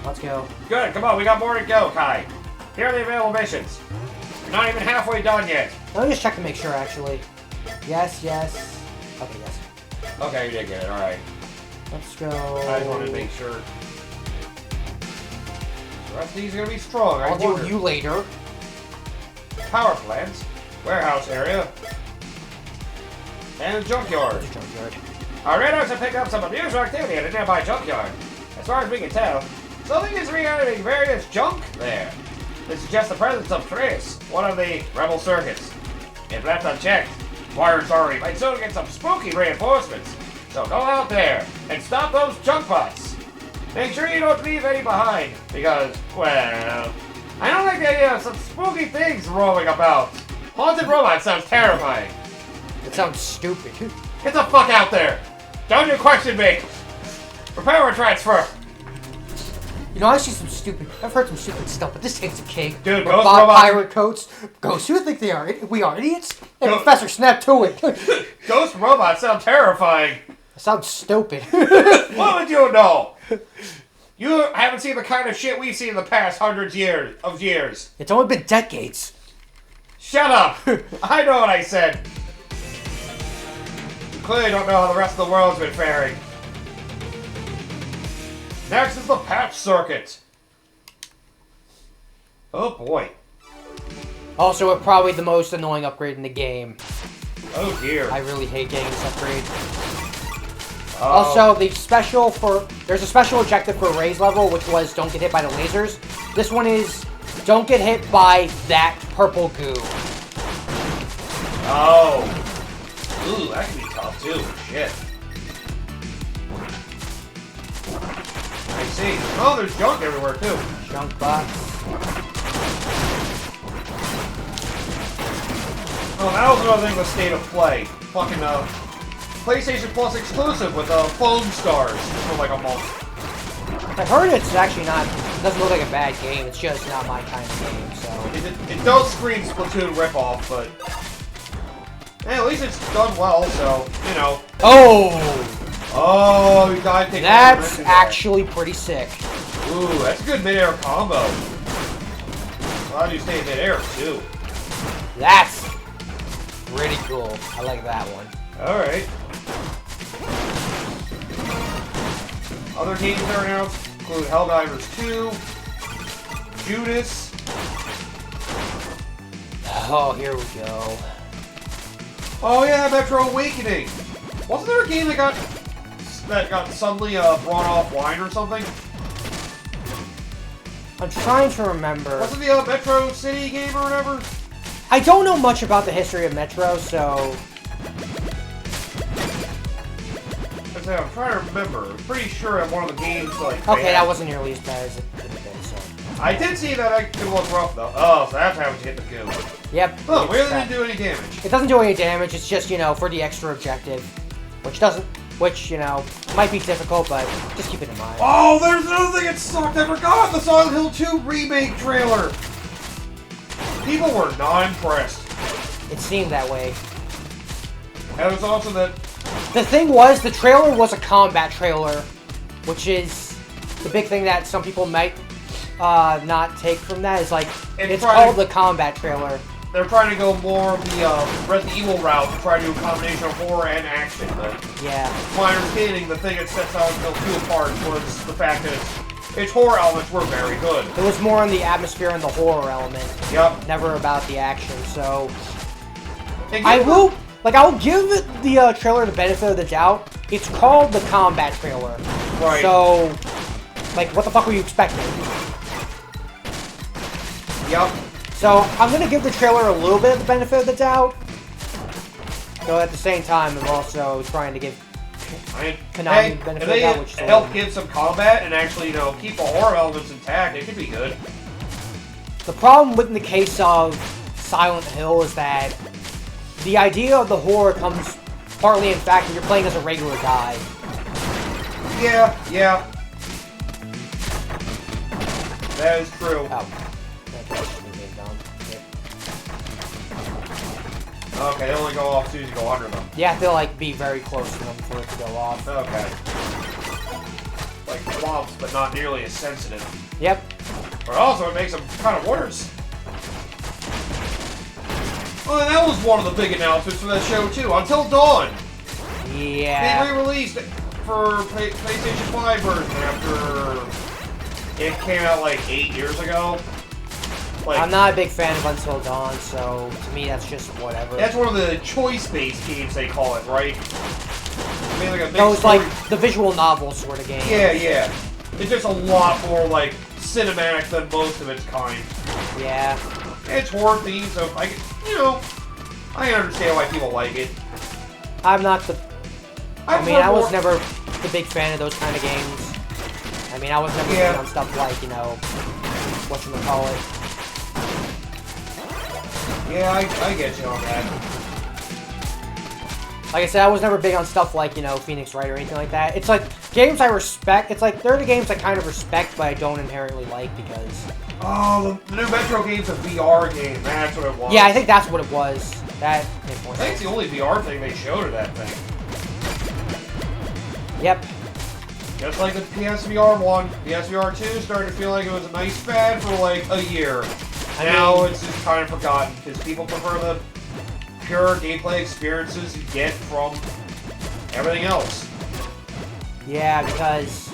Let's go. Good, come on, we got more to go, Kai. Here are the available missions. We're not even halfway done yet. Let me just check to make sure, actually. Yes, yes. Okay, yes. Okay, you did get it, alright. Let's go. I just wanted to make sure. The rest of these are going to be strong, I'll deal with you later. Power plants, warehouse area, and a junkyard. Junkyard. Our radars have picked up some unusual activity at a nearby junkyard. As far as we can tell, something is reanimating various junk there. This suggests the presence of Trace, one of the rebel circuits. If left unchecked, Wired Authority might soon get some spooky reinforcements. So go out there and stop those junk bots. Make sure you don't leave any behind, because, well, I don't like the idea of some spooky things roaming about. Haunted robots sounds terrifying. It sounds stupid. Get the fuck out there! Don't you question me! Prepare a transfer! You know, I've heard some stupid stuff, but this takes a cake. Dude, Ghost robots... pirate coats. Ghosts, who think they are? We are idiots? Hey, Professor, snap to it. Ghost robots sound terrifying. That sounds stupid. What would you know? You haven't seen the kind of shit we've seen in the past hundreds of years. It's only been decades. Shut up! I know what I said. You clearly don't know how the rest of the world's been faring. Next is the patch circuit. Oh boy. Also, probably the most annoying upgrade in the game. Oh dear. I really hate getting this upgrade. Also, there's a special objective for Ray's level, which was don't get hit by the lasers. This one is don't get hit by that purple goo. Oh. Ooh, that can be tough too. Shit. I see. Oh, there's junk everywhere too. Junk box. Oh, that was another thing with State of Play. Fucking, PlayStation Plus exclusive with, Foam Stars for like a month. I heard it's actually not, it doesn't look like a bad game, it's just not my kind of game, so. It does scream Splatoon ripoff, but... Hey, at least it's done well, so, you know. Oh! Oh, you gotta take That's actually pretty sick. Ooh, that's a good mid-air combo. Allows you to stay in mid-air, too. That's pretty cool. I like that one. Alright. Other games that are announced include Helldivers 2, Judas. Oh, here we go. Oh yeah, Metro Awakening. Wasn't there a game that got suddenly brought offline or something? I'm trying to remember. Wasn't the Metro City game or whatever? I don't know much about the history of Metro, so... I'm trying to remember. I'm pretty sure that one of the games, like... Okay, that wasn't nearly as bad as it could have been, so... I did see that I could look rough, though. Oh, so that's how you hit the goo. Yep. Oh, really didn't do any damage. It doesn't do any damage, it's just, you know, for the extra objective. Which, you know, might be difficult, but just keep it in mind. Oh, there's another thing that sucked! I forgot! The Silent Hill 2 remake trailer! People were not impressed. It seemed that way. And it was also that... The thing was, the trailer was a combat trailer, which is the big thing that some people might not take from that, is like, it's called the combat trailer. They're trying to go more of the Resident Evil route to try to do a combination of horror and action, but... Yeah. My understanding, the thing that sets Silent Hill 2 apart was the fact that its horror elements were very good. It was more on the atmosphere and the horror element. Yep. Never about the action, so... I'll give the trailer the benefit of the doubt. It's called the combat trailer. Right. So, like, what the fuck were you expecting? Yep. So, I'm gonna give the trailer a little bit of the benefit of the doubt. Though at the same time, I'm also trying to give Konami the benefit of the doubt, which help give some combat and actually, you know, keep the horror elements intact, it could be good. The problem with the case of Silent Hill is that the idea of the horror comes partly in fact that you're playing as a regular guy. Yeah, yeah. That is true. Okay, they only go off as soon as you go under them. You have to, like, be very close to them for it to go off. Okay. Like, swamps, but not nearly as sensitive. Yep. But also, it makes them kind of worse. Well, and that was one of the big announcements for that show, too. Until Dawn. Yeah. They re-released it for PlayStation 5 version after it came out like 8 years ago. Like, I'm not a big fan of Until Dawn, so to me that's just whatever. That's one of the choice-based games they call it, right? I mean, like a big no, it's story. like the visual novel sort of game. Yeah, yeah. It's just a lot more like cinematic than most of its kind. Yeah. It's horror themed, so I understand why people like it. I'm not the. I was never the big fan of those kind of games. I mean, I was never big on stuff like, whatchamacallit. Yeah, I get you on that. Like I said, I was never big on stuff like, Phoenix Wright or anything like that. It's like, games I respect, it's like, they're the games I kind of respect, but I don't inherently like because... Oh, the new Metro game's a VR game, that's what it was. Yeah, I think that's what it was. That makes more sense. I think it's the only VR thing they showed of that thing. Yep. Just like the PSVR 1, PSVR 2 started to feel like it was a nice fad for like a year. Now it's just kind of forgotten because people prefer the pure gameplay experiences you get from everything else. Yeah, because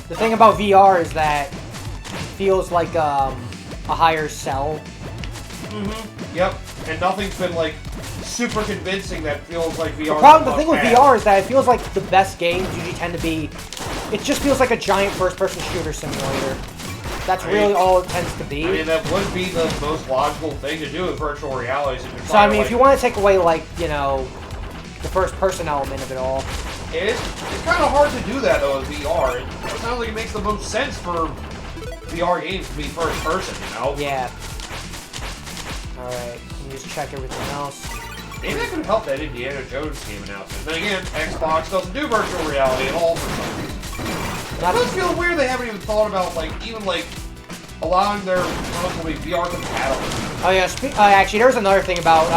the thing about VR is that it feels like a higher sell. Mm-hmm. Yep. And nothing's been like super convincing that feels like VR. The thing with VR is that it feels like the best games usually tend to be. It just feels like a giant first-person shooter simulator. That's really all it tends to be. I mean, that would be the most logical thing to do with virtual reality. So, I mean, if you want to take away, like, the first-person element of it all. It's kind of hard to do that, though, with VR. It sounds like it makes the most sense for VR games to be first-person, Yeah. Alright, let me just check everything else. Maybe that could help that Indiana Jones game announcement. Then again, Xbox doesn't do virtual reality at all for some reason. It does feel weird they haven't even thought about, allowing their console to be VR compatible. Oh, yeah, actually, there's another thing about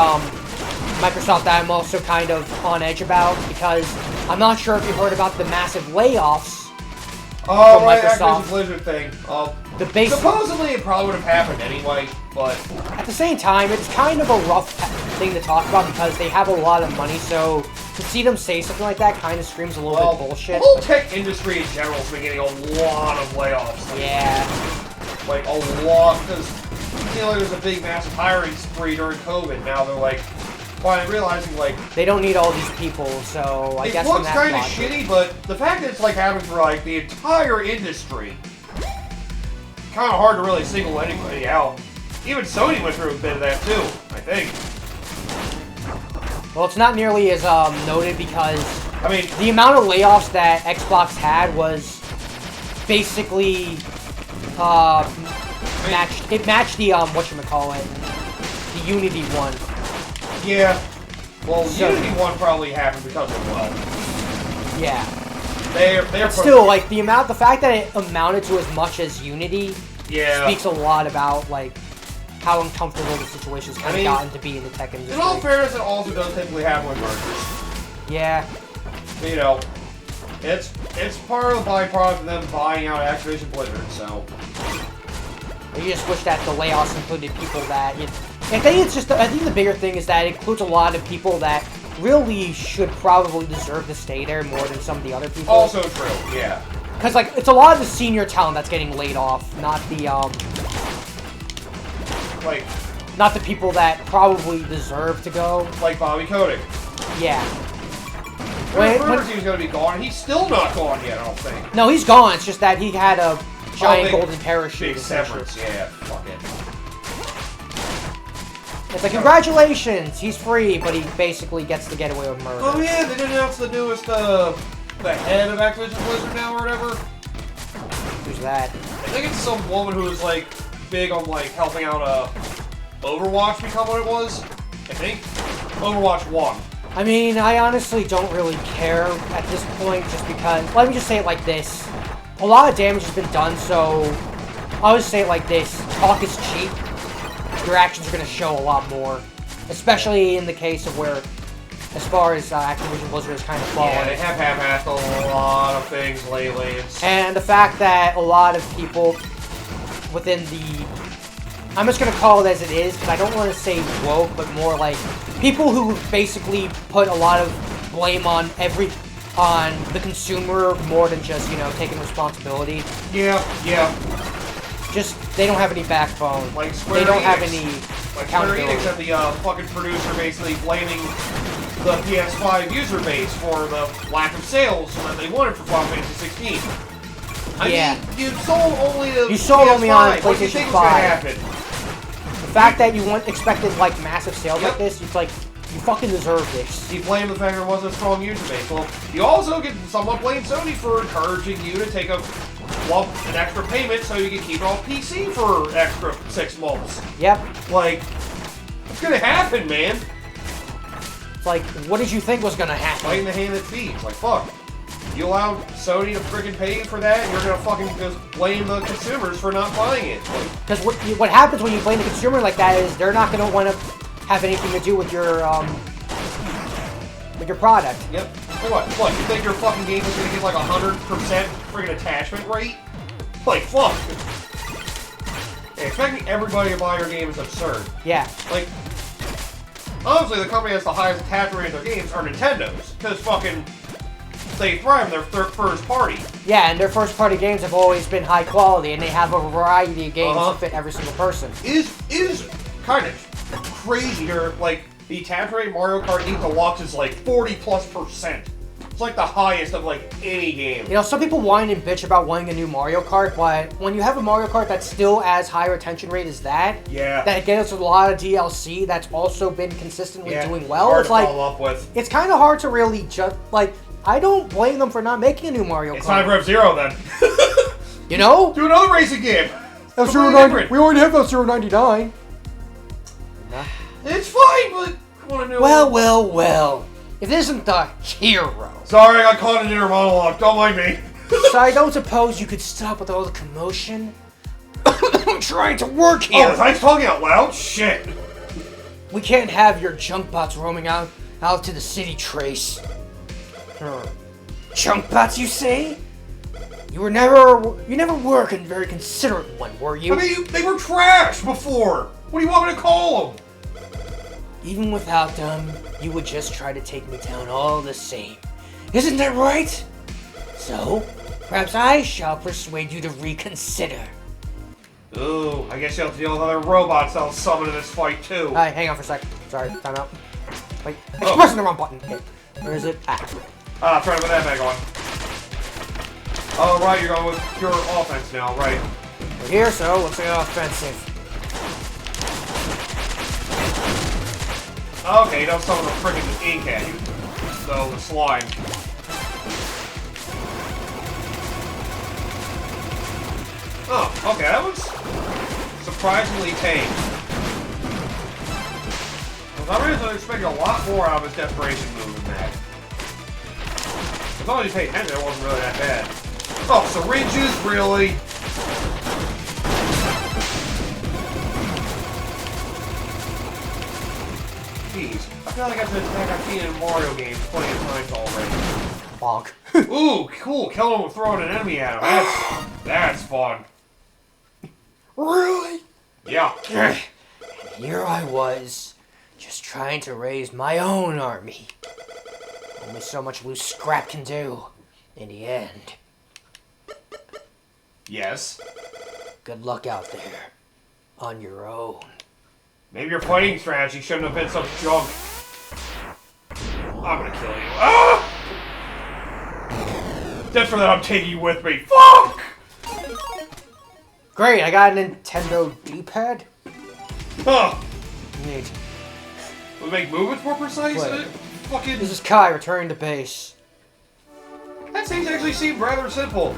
Microsoft that I'm also kind of on edge about, because I'm not sure if you heard about the massive layoffs from Microsoft. Activision Blizzard thing. Supposedly it probably would have happened anyway, but... At the same time, it's kind of a rough thing to talk about because they have a lot of money, so to see them say something like that kind of screams a little bit bullshit. The whole tech industry in general has been getting a lot of layoffs. Yeah. Like, a lot, because, there's a big, massive hiring spree during COVID. Now they're, finally realizing, they don't need all these people, so I guess... It looks kind of shitty, but the fact that it's, happening for, the entire industry, kind of hard to really single anybody out. Even Sony went through a bit of that, too, I think. Well, it's not nearly as, noted because... I mean... The amount of layoffs that Xbox had was basically... matched the, whatchamacallit, the Unity one. Yeah. Well, Unity one probably happened because of Yeah. They're still, the fact that it amounted to as much as Unity speaks a lot about, how uncomfortable the situation's kind of gotten to be in the tech industry. In all fairness, it also does typically happen with mergers. Yeah. It's part of the byproduct of them buying out Activision Blizzard, so... You just wish that the layoffs included people that... I think the bigger thing is that it includes a lot of people that really should probably deserve to stay there more than some of the other people. Also true, yeah. Because, it's a lot of the senior talent that's getting laid off, not the, not the people that probably deserve to go. Like Bobby Kotick. Yeah. Rumors he was going to be gone. He's still not gone yet, I don't think. No, he's gone. It's just that he had a giant golden parachute. Big severance, yeah. Fuck it. It's like, congratulations, he's free, but he basically gets to get away with murder. Oh yeah, they did announce the newest, the head of Activision Blizzard now or whatever. Who's that? I think it's some woman who was, big on, helping out, Overwatch become what it was. I think. Overwatch 1. I mean, I honestly don't really care at this point, just because, let me just say it like this. A lot of damage has been done, so I'll just say it like this. Talk is cheap. Your actions are going to show a lot more. Especially in the case of where as far as Activision Blizzard has kind of fallen. Yeah, they have half-assed a lot of things lately. And the fact that a lot of people within the... I'm just going to call it as it is, because I don't want to say woke, but more like people who basically put a lot of blame on the consumer more than just, you know, taking responsibility. Yeah. Just, they don't have any backbone. Like Square They don't have Enix. any Like Square accountability. Enix had the fucking producer basically blaming the PS5 user base for the lack of sales that they wanted for Final Fantasy 16. I mean, you sold only the only on What do you PlayStation think was 5. gonna happen? The fact that you expected, like, massive sales like this, it's like, you fucking deserve this. You blame the fact there wasn't a strong user base. Well, you also can somewhat blame Sony for encouraging you to take an extra payment so you can keep it on PC for extra 6 months. Yep. Like, it's gonna happen, man. It's like, what did you think was gonna happen? Playing the hand that feeds. Like, fuck. You allow Sony to freaking pay for that, and you're gonna fucking just blame the consumers for not buying it. Because what happens when you blame the consumer like that is they're not gonna want to have anything to do with your product. Yep. Hey, what? You think your fucking game is gonna get like 100% freaking attachment rate? Like, fuck. Hey, expecting everybody to buy your game is absurd. Yeah. Like, honestly, the company that has the highest attachment rate of their games are Nintendo's. Because fucking, they thrive in their first party. Yeah, and their first party games have always been high quality, and they have a variety of games to fit every single person. Is kind of crazy here. Like, the attachment rate of Mario Kart 8 Deluxe is like 40+%. It's like the highest of like any game. You know, some people whine and bitch about wanting a new Mario Kart, but when you have a Mario Kart that's still as high retention rate as that, that gets a lot of DLC that's also been consistently doing well, hard it's to like follow up with. It's kind of hard to really judge. Like, I don't blame them for not making a new Mario Kart. It's time for F-Zero then. You know? Do another racing game. F-Zero 90. We already have F-Zero 99. It's fine, but I want to know. Well. It isn't the hero. Sorry, I got caught in inner monologue. Don't mind me. So I don't suppose you could stop with all the commotion? I'm trying to work here. Oh, was I talking out loud? Shit. We can't have your junk bots roaming out to the city, Trace. Junk bots, you say? You never were a very considerate one, were you? I mean, they were trash before. What do you want me to call them? Even without them, you would just try to take me down all the same. Isn't that right? So, perhaps I shall persuade you to reconsider. Ooh, I guess you'll have to deal with other robots that'll summon in this fight, too. Hang on for a sec. Sorry, time out. Wait, I'm pressing the wrong button. Okay. Where is it? Trying to put that back on. Oh, right, you're going with pure offense now, right. We're here, so let's go offensive. Okay, don't summon the freaking ink at you. So, the slime. Oh, okay, that was surprisingly tame. For some reason, I was expecting a lot more out of his desperation move than that. As long as you pay attention, it wasn't really that bad. Oh, syringes, really? Jeez, I feel like I've been attack I've seen in Mario games plenty of times already. Bonk. Ooh, cool, kill him with throwing an enemy at him. That's fun. Really? Yeah. And here I was, just trying to raise my own army. Only so much loose scrap can do, in the end. Yes. Good luck out there, on your own. Maybe your fighting strategy shouldn't have been some junk. I'm gonna kill you. Ah! Just for that, I'm taking you with me. Fuck! Great, I got a Nintendo D-pad. Huh. Neat. Would make movements more precise? What? Fucking... This is Kai returning to base. That thing actually seemed rather simple.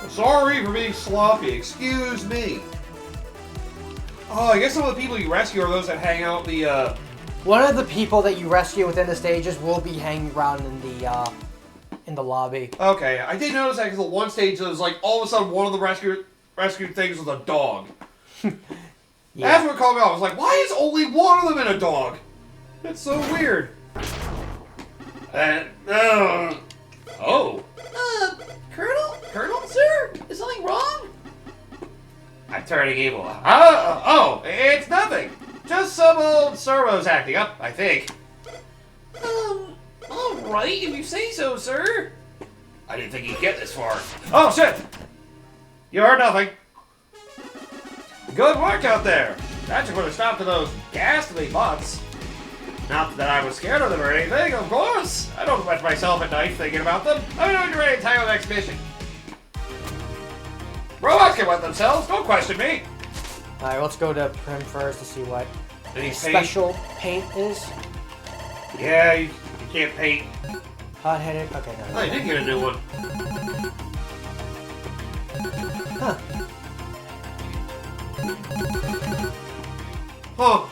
Sorry for being sloppy. Excuse me. Oh, I guess some of the people you rescue are those that hang out in the, One of the people that you rescue within the stages will be hanging around in the lobby. Okay, I did notice that because the one stage was like all of a sudden one of the rescued things was a dog. Yeah. That's what called me off. I was like, why is only one of them in a dog? It's so weird. Oh. Colonel, sir? Is something wrong? I'm turning evil. Oh, it's nothing. Just some old servos acting up, I think. Alright, if you say so, sir. I didn't think he'd get this far. Oh, shit! You heard nothing. Good work out there. That should put a stop to those ghastly butts. Not that I was scared of them or anything, of course. I don't wet myself at night thinking about them. I'm going to ready to tackle the next mission. Robots can wet themselves, don't question me. Alright, let's go to Prim first to see what Any special paint is. Yeah, you can't paint. Hot-headed. Okay, no. Oh, you did get a new one. Huh. Huh.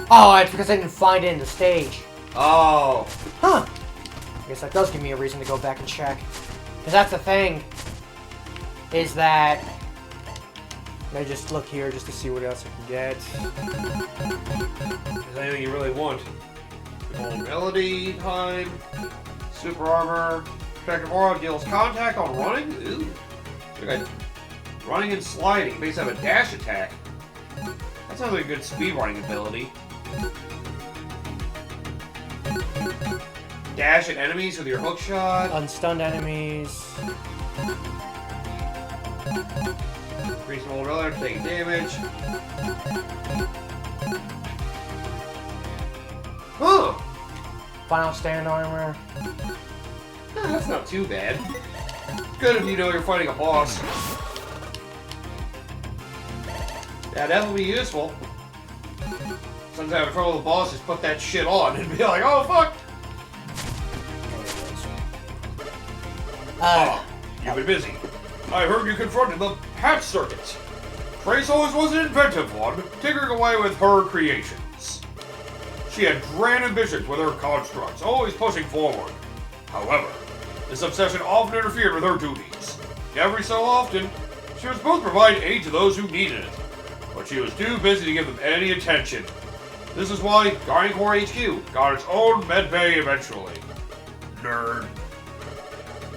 Oh, it's because I didn't find it in the stage. Oh. Huh. I guess that does give me a reason to go back and check. Because that's the thing. Is that... I just look here just to see what else I can get. Is there anything you really want? Vulnerability time, super armor, protective aura deals contact on running. Ooh. Okay. Running and sliding. Makes have a dash attack. That sounds like a good speed running ability. Dash at enemies with your hook shot. Unstunned enemies. Increase vulnerability, take damage. Huh. Final stand armor. That's not too bad. Good if you know you're fighting a boss. Yeah, that would be useful. Sometimes having trouble with the boss, just put that shit on and be like, oh fuck! You've been busy. I heard you confronted the hatch circuit. Trace always was an inventive one, tinkering away with her creations. She had grand ambitions with her constructs, always pushing forward. However, this obsession often interfered with her duties. Every so often, she was supposed to provide aid to those who needed it, but she was too busy to give them any attention. This is why Guardian Corps HQ got its own medbay eventually. Nerd.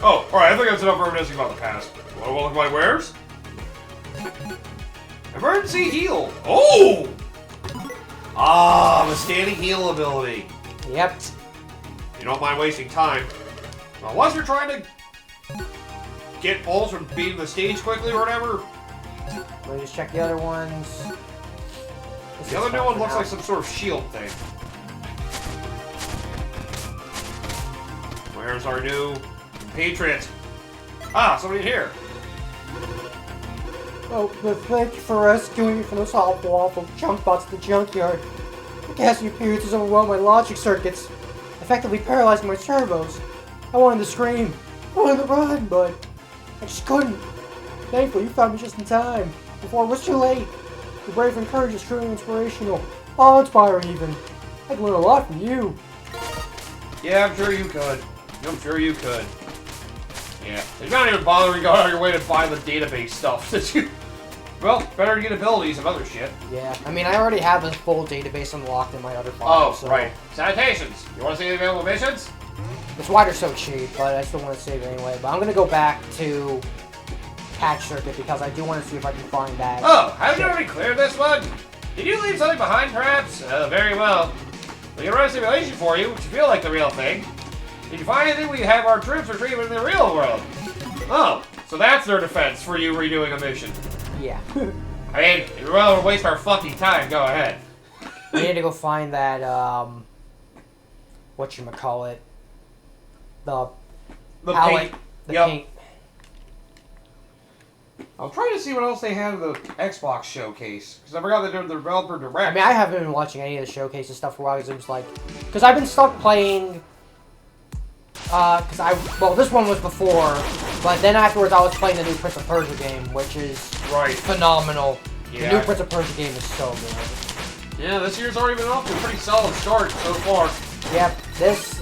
Oh, alright, I think that's enough reminiscing about the past. Want to look at my wares? Emergency heal! Oh! Ah, the standing heal ability. Yep. You don't mind wasting time. Unless you're trying to get balls from beating the stage quickly or whatever. Let me just check the other ones. The other new one looks like some sort of shield thing. Where's our new Patriot? Ah, somebody here. Oh, but thank you for rescuing me from those awful junk bots at the junkyard. The ghastly appearances overwhelmed my logic circuits, effectively paralyzing my servos. I wanted to scream. I wanted to run, but I just couldn't. Thankfully, you found me just in time, before it was too late. Your brave and courage is truly inspirational. Awe-inspiring, even. I'd learn a lot from you. Yeah, I'm sure you could. I'm sure you could. Yeah. You're not even bothering going out of your way to find the database stuff. Well, better to get abilities and other shit. Yeah, I mean, I already have a full database unlocked in my other file. Oh, so. Right. Sanitations. You want to see the available missions? This water's so cheap, but I still want to save it anyway. But I'm going to go back to Hatch Circuit because I do want to see if I can find that. Oh, haven't you already cleared this one? Did you leave something behind, perhaps? Very well. We can run a simulation for you, which you feel like the real thing. Did you find anything we have our troops retrieve in the real world? Oh, so that's their defense for you redoing a mission. Yeah. I mean, if you're willing to waste our fucking time, go ahead. I need to go find that, whatchamacallit. The palette. paint. The Yep. paint. I'm trying to see what else they had in the Xbox showcase, because I forgot they did the developer direct. I mean, I haven't been watching any of the showcases stuff for a while because it was like... Because I've been stuck playing... Well, this one was before, but then afterwards I was playing the new Prince of Persia game, which is phenomenal. Yeah. The new Prince of Persia game is so good. Yeah, this year's already been off to a pretty solid start so far. Yep, this,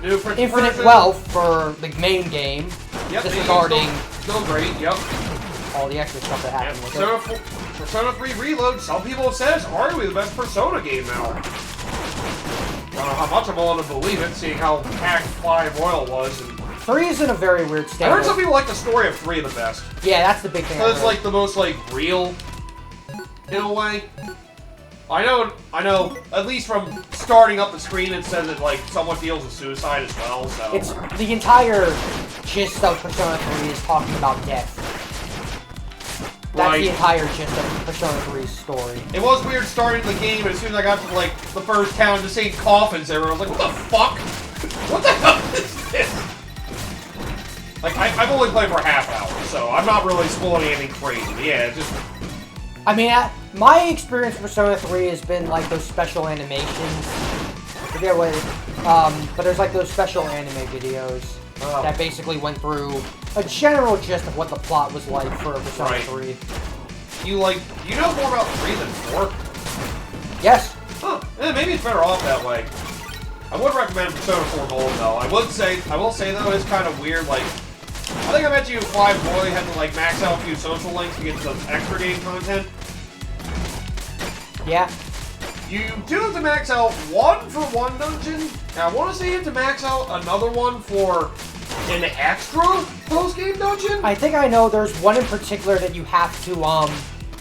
New Prince Infinite of Persia. Wealth for the main game, Yep, disregarding still great, yep. all the extra stuff that happened with it. So Persona 3 Reload, some people have said it's arguably the best Persona game now. I don't know how much I'm willing to believe it, seeing how packed 5 Royal was. And 3 is in a very weird state. I heard some people like the story of 3 the best. Yeah, that's the big thing. Because it's like the most like real, in a way. I know. At least from starting up the screen, it says it like someone deals with suicide as well. So it's the entire gist of Persona 3 is talking about death. That's the entire gist of Persona 3's story. It was weird starting the game, and as soon as I got to like the first town, just seeing coffins everywhere, I was like, what the fuck? What the hell is this? Like, I've only played for a half hour, so I'm not really spoiling anything crazy. But yeah, it just... I mean, my experience with Persona 3 has been like those special animations. I forget what, but there's like those special anime videos that basically went through a general gist of what the plot was like for Persona 3. You know more about 3 than 4? Yes. Huh. Maybe it's better off that way. I would recommend Persona 4 Gold, though. I will say, though, it's kind of weird, like, I think I bet you 5 Royal you had to, like, max out a few social links to get some extra game content. Yeah. You do have to max out one for one dungeon, and I want to say you have to max out another one for an extra post-game dungeon? I think I know there's one in particular that you have to,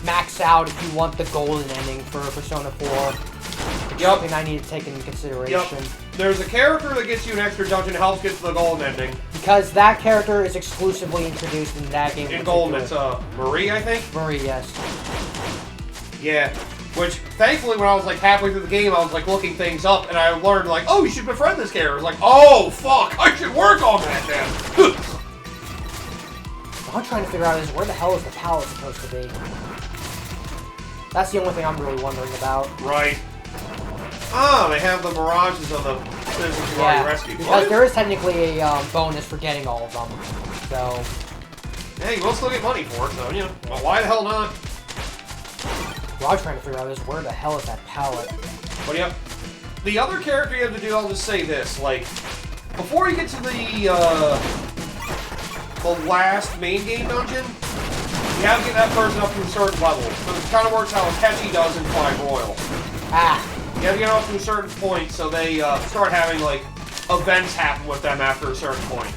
max out if you want the golden ending for Persona 4. Yep. Something I need to take into consideration. Yep. There's a character that gets you an extra dungeon that helps get to the golden ending. Because that character is exclusively introduced in that game. In golden, it's Marie, I think? Marie, yes. Yeah. Which, thankfully, when I was, like, halfway through the game, I was, like, looking things up, and I learned, like, oh, you should befriend this character. I was like, oh, fuck, I should work on that then. What I'm trying to figure out is where the hell is the pallet supposed to be? That's the only thing I'm really wondering about. Right. Ah, they have the mirages of the citizens you already rescued. Because there is technically a bonus for getting all of them. So... yeah, you will still get money for it, so, you know, well, why the hell not? What I'm trying to figure out is where the hell is that pallet? What do you have? The other character you have to do, I'll just say this, like, before you get to the last main game dungeon, you have to get that person up to a certain level. So it kind of works how Akechi does in 5 Royal. Ah. You have to get up to a certain point, so they start having, like, events happen with them after a certain point.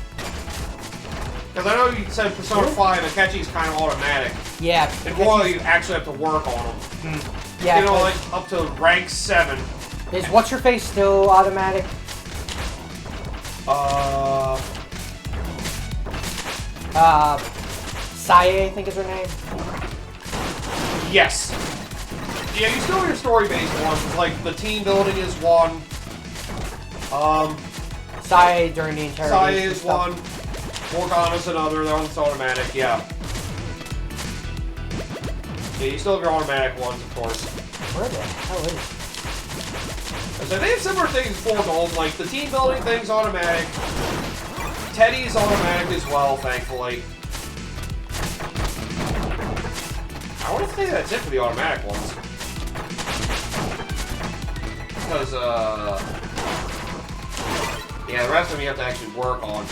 Because I know you said Persona 5, Akechi's kind of automatic. Yeah. In Royal, you actually have to work on them. Yeah. You know, like, up to rank 7. Is What's-Her-Face still automatic? Sae, I think is her name. Yes. Yeah, you still have your story-based ones. Like, the team building is one. Sae during the interrogation. Sae is one. Morgana's another. That one's automatic, yeah. Yeah, you still have your automatic ones, of course. Where the hell is it? So they have similar things for Gold, like the team building thing's automatic. Teddy's automatic as well, thankfully. I want to say that's it for the automatic ones. Because, yeah, the rest of them you have to actually work on.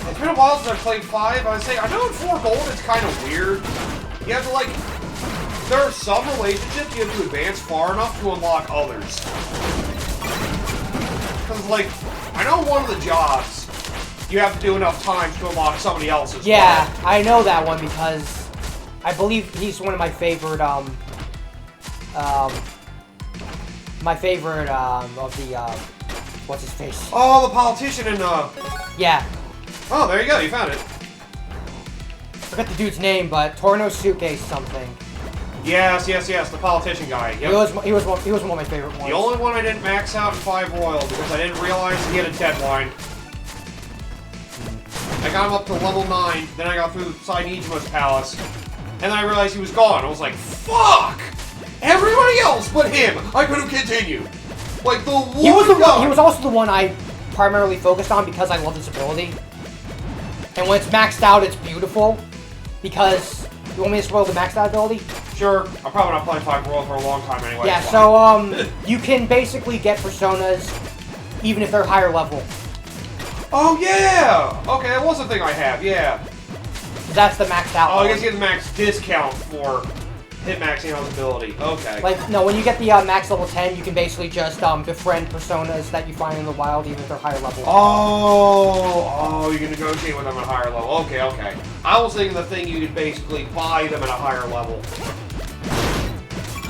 It's been a while since I've played 5. I would say, I know in 4 Gold it's kind of weird. You have to, like, there are some relationships you have to advance far enough to unlock others. Because, like, I know one of the jobs, you have to do enough times to unlock somebody else's. Yeah, I know that one because I believe he's one of my favorite, of the, what's his face? Oh, the politician in, Yeah. Oh, there you go, you found it. I forget the dude's name, but Tornosuke something. Yes, the politician guy. Yep. He was one of my favorite ones. The only one I didn't max out in 5 Royal because I didn't realize he had a deadline. I got him up to level 9, then I got through Nijima's palace, and then I realized he was gone. I was like, fuck! Everybody else but him! I could have continued. Like, the one he guy. He was also the one I primarily focused on because I love his ability. And when it's maxed out, it's beautiful. Because, you want me to spoil the maxed out ability? Sure. I'm probably not playing 5 Royal for a long time anyway. Yeah, so, you can basically get personas even if they're higher level. Oh, yeah! Okay, that was the thing I have, yeah. That's the maxed out Oh, one. I guess you get the max discount for hit maxing on his ability. Okay. Like, no, when you get the max level 10, you can basically just befriend personas that you find in the wild, even if they're higher level. Oh, you can negotiate with them at a higher level. Okay. I was thinking the thing you could basically buy them at a higher level.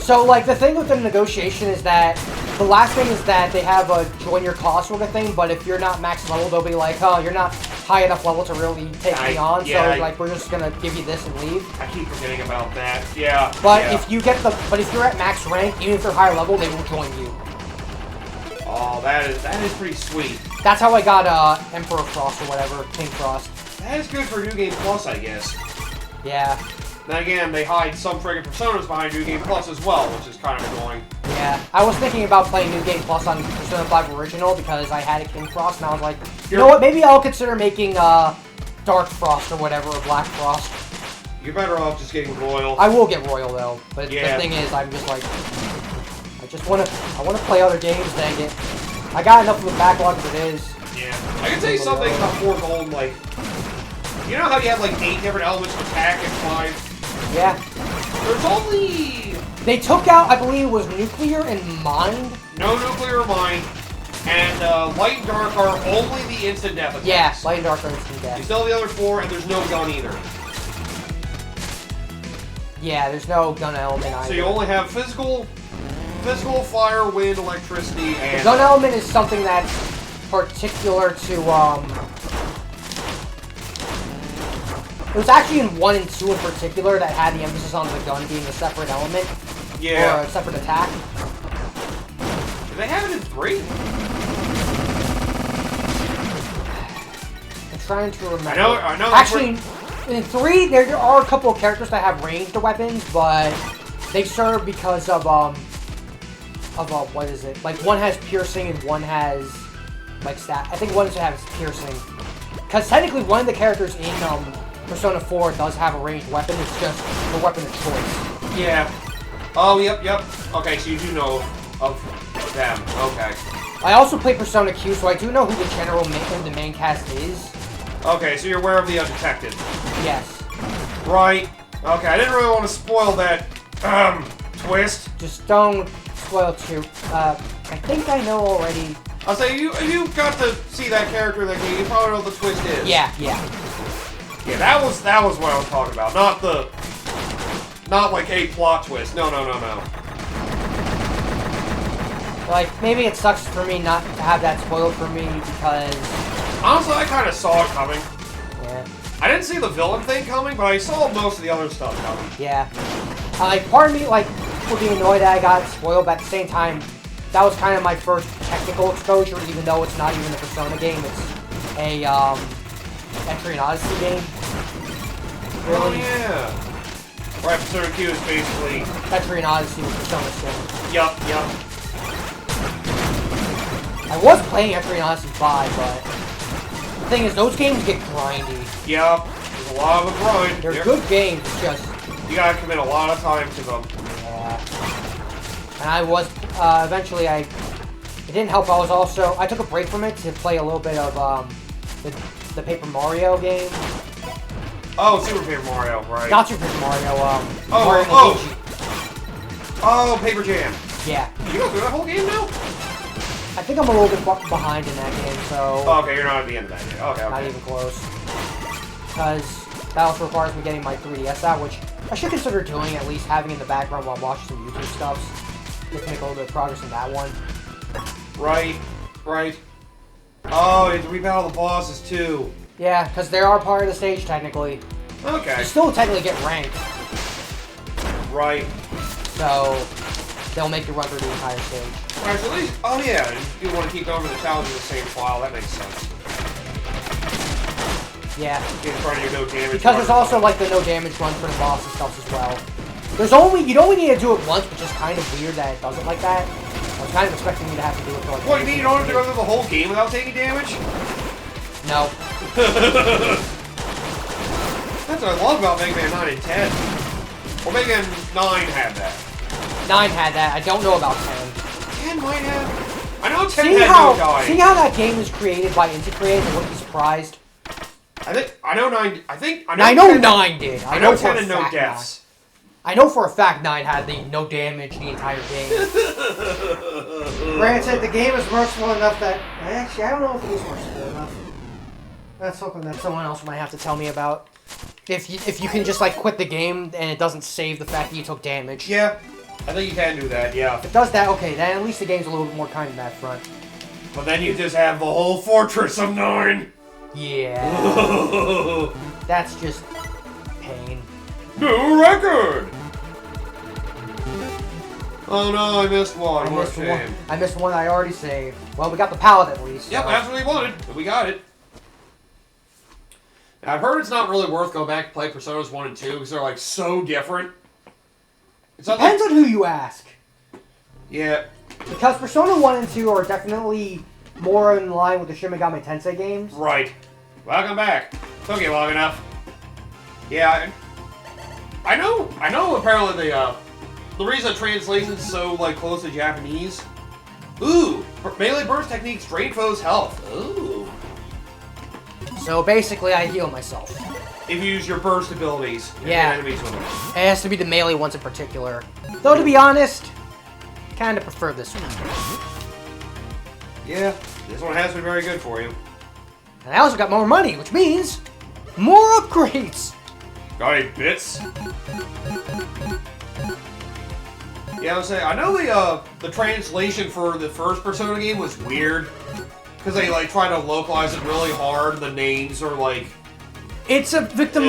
So, like, the thing with the negotiation is that the last thing is that they have a join your cost sort of thing, but if you're not max level, they'll be like, oh, you're not high enough level to really take me on, so, like, we're just gonna give you this and leave. I keep forgetting about that. Yeah. But if you get if you're at max rank, even if they're higher level, they will join you. Oh, that is pretty sweet. That's how I got, Emperor Frost or whatever, King Frost. That is good for New Game Plus, I guess. Yeah. Then again, they hide some friggin' personas behind New Game Plus as well, which is kind of annoying. Yeah, I was thinking about playing New Game Plus on Persona 5 Original because I had a King Frost, and I was like, you know what, maybe I'll consider making, Dark Frost or whatever, or Black Frost. You're better off just getting Royal. I will get Royal, though, but the thing is, I'm just like, I wanna play other games, dang it. I got enough of the backlog as it is. Yeah. I can tell you something about 4 Gold, like, you know how you have, like, 8 different elements of attack and 5? Yeah. There's only... They took out, I believe it was Nuclear and Mind. No Nuclear or Mind, and Light and Dark are only the instant death attacks. Yeah, Light and Dark are instant death. You still have the other 4, and there's no gun either. Yeah, there's no gun element either. So you only have physical, fire, wind, electricity, and... The gun element is something that's particular to, It was actually in 1 and 2 in particular that had the emphasis on the gun being a separate element. Yeah. Or a separate attack. Do they have it in 3? I'm trying to remember. I know. Actually, in 3, there are a couple of characters that have ranged weapons, but they serve because of what is it? Like, one has piercing and one has, like, stat. I think one has piercing. Because technically, one of the characters in, Persona 4 does have a ranged weapon, it's just the weapon of choice. Yeah. Oh, yep. Okay, so you do know of them. Okay. I also play Persona Q, so I do know who the general the main cast is. Okay, so you're aware of the undetected. Yes. Right. Okay, I didn't really want to spoil that, twist. Just don't spoil too. I think I know already. I'll say, if you got to see that character in that game, you probably know what the twist is. Yeah. Yeah, that was what I was talking about. Not like a plot twist. No. Like, maybe it sucks for me not to have that spoiled for me because... Honestly, I kind of saw it coming. Yeah. I didn't see the villain thing coming, but I saw most of the other stuff coming. Yeah. Like, part of me, like, would be annoyed that I got spoiled, but at the same time, that was kind of my first technical exposure, even though it's not even a Persona game. It's a, Entry and Odyssey game. Really? Oh, yeah. Right, Persona Q is basically... Entry and Odyssey with Persona Skin. Yup. I was playing Entry and Odyssey 5, but... The thing is, those games get grindy. Yup. There's a lot of a grind. They're good games, it's just... You gotta commit a lot of time to them. Yeah. And I was, eventually it didn't help, I took a break from it to play a little bit of, the Paper Mario game. Oh, Super Paper Mario, right. Not Super Paper Mario, Mario and Luigi. Oh, Paper Jam. Yeah. You go through that whole game now? I think I'm a little bit behind in that game, so... Oh, okay, you're not at the end of that yet. Okay. Not even close. Because that also requires me getting my 3DS out, which I should consider doing, at least having in the background while watching some YouTube stuff. Just to make a little bit of progress in that one. Right. Oh, you have to rebattle the bosses, too. Yeah, because they are part of the stage, technically. Okay. You still technically get ranked. Right. So, they'll make you run through the entire stage. Alright, so at least... Oh, yeah, you want to keep going for the challenge in the same file. That makes sense. Yeah. In front of your no damage Because there's also, like, the no damage run for the boss and stuff as well. You'd only need to do it once, but just kind of weird that it does it like that. I was kind of expecting you to have to do it for, like... What, you mean you don't have to go through the whole game without taking damage? No. That's what I love about Mega Man 9 and 10. Well, Mega Man 9 had that. 9 had that. I don't know about 10. 10 might have... I know 10 had no die. See how that game is created by Intercreate and wouldn't be surprised? I know 9. I know 9 did. I know 10 for a and no fact deaths. 9. I know for a fact 9 had the no damage the entire game. Granted, the game is merciful enough that actually I don't know if it is merciful enough. That's something that someone else might have to tell me about. If you can just like quit the game and it doesn't save the fact that you took damage. Yeah, I think you can do that. Yeah. If it does that, okay, then at least the game's a little bit more kind in that front. But then you just have the whole fortress of 9. Yeah. That's just pain. New record! Oh no, I missed one. What a shame. I missed one I already saved. Well, we got the pallet at least. Yep, so. that's what we wanted. But we got it. Now, I've heard it's not really worth going back to play Personas 1 and 2 because they're like so different. Depends on who you ask. Yeah. Because Persona 1 and 2 are definitely more in line with the Shin Megami Tensei games. Right. Welcome back. Took you long enough. Yeah, I know. Apparently, the reason the translation's so like close to Japanese. Ooh, melee burst techniques drain foes' health. Ooh. So basically, I heal myself. If you use your burst abilities. Yeah. Enemies with them. It has to be the melee ones in particular. Though to be honest, kind of prefer this one. Yeah, this one has been very good for you. And I also got more money, which means more upgrades. Got any bits? Yeah, I was saying, I know the translation for the first Persona game was weird. Because they like try to localize it really hard. The names are like... It's a victim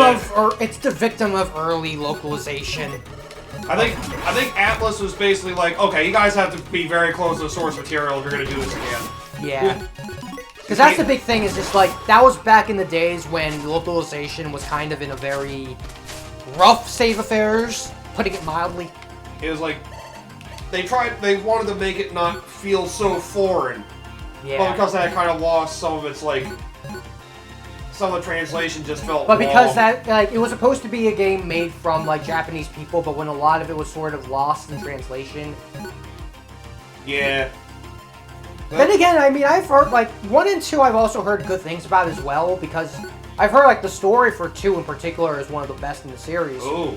it's the victim of early localization. I think Atlas was basically like, okay, you guys have to be very close to the source material if you're going to do this again. Yeah. Because that's the big thing, is just like, that was back in the days when localization was kind of in a very rough state of affairs, putting it mildly. It was like, they wanted to make it not feel so foreign. Yeah. But because that kind of lost some of its, like, some of the translation just felt But because wrong. that, like, it was supposed to be a game made from, like, Japanese people, but when a lot of it was sort of lost in translation. Yeah. Then again, I mean, I've heard, like, 1 and 2 I've also heard good things about as well, because I've heard, like, the story for 2 in particular is one of the best in the series. Ooh.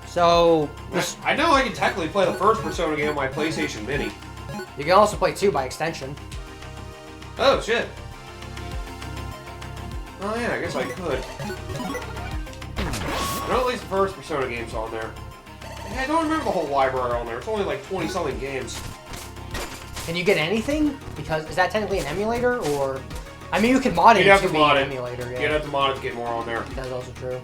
So, I know I can technically play the first Persona game on my PlayStation Mini. You can also play 2 by extension. Oh, shit. Oh, yeah, I guess I could. I know at least the first Persona game's on there. Yeah, I don't remember the whole library on there. It's only like 20-something games. Can you get anything? Because, is that technically an emulator, or... I mean, you can mod it You'd have to to be mod an it. emulator, yeah. You'd have to mod it to get more on there. That's also true.